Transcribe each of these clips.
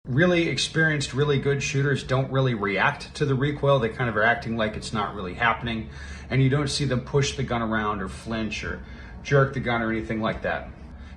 Really experienced, really good shooters don't really react to the recoil. They kind of are acting like it's not really happening, and you don't see them push the gun around or flinch or jerk the gun or anything like that.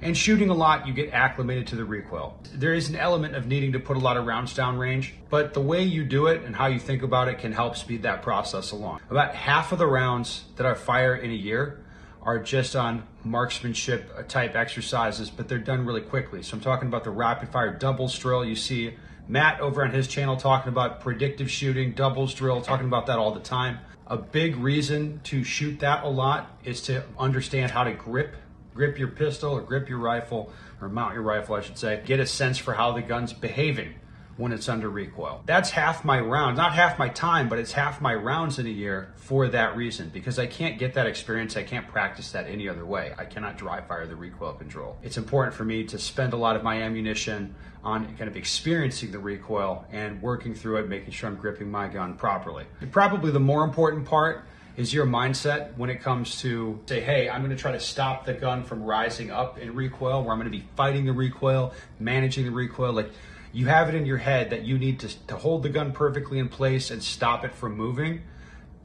And shooting a lot, you get acclimated to the recoil. There is an element of needing to put a lot of rounds down range, but the way you do it and how you think about it can help speed that process along. About half of the rounds that I fire in a year are just on marksmanship type exercises, but they're done really quickly. So I'm talking about the rapid fire doubles drill. You see Matt over on his channel talking about predictive shooting, doubles drill, talking about that all the time. A big reason to shoot that a lot is to understand how to grip your pistol or grip your rifle, or mount your rifle, I should say. Get a sense for how the gun's behaving when it's under recoil. That's half my round, not half my time, but it's half my rounds in a year for that reason, because I can't get that experience. I can't practice that any other way. I cannot dry fire the recoil control. It's important for me to spend a lot of my ammunition on kind of experiencing the recoil and working through it, making sure I'm gripping my gun properly. And probably the more important part is your mindset when it comes to say, hey, I'm gonna try to stop the gun from rising up in recoil, where I'm gonna be fighting the recoil, managing the recoil. Like, you have it in your head that you need to hold the gun perfectly in place and stop it from moving.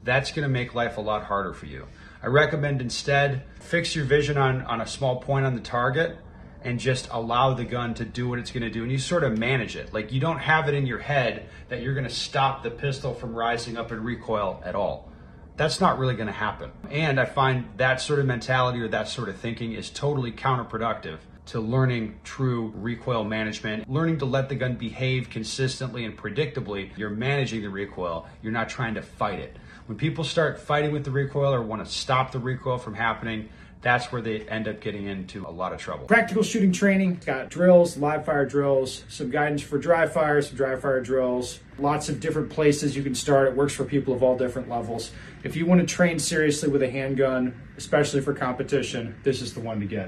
That's gonna make life a lot harder for you. I recommend instead fix your vision on a small point on the target and just allow the gun to do what it's gonna do, and you sort of manage it. Like, you don't have it in your head that you're gonna stop the pistol from rising up in recoil at all. That's not really gonna happen. And I find that sort of mentality or that sort of thinking is totally counterproductive to learning true recoil management, learning to let the gun behave consistently and predictably. You're managing the recoil, you're not trying to fight it. When people start fighting with the recoil or want to stop the recoil from happening, that's where they end up getting into a lot of trouble. Practical shooting training, got drills, live fire drills, some guidance for dry fire, some dry fire drills, lots of different places you can start. It works for people of all different levels. If you want to train seriously with a handgun, especially for competition, this is the one to get.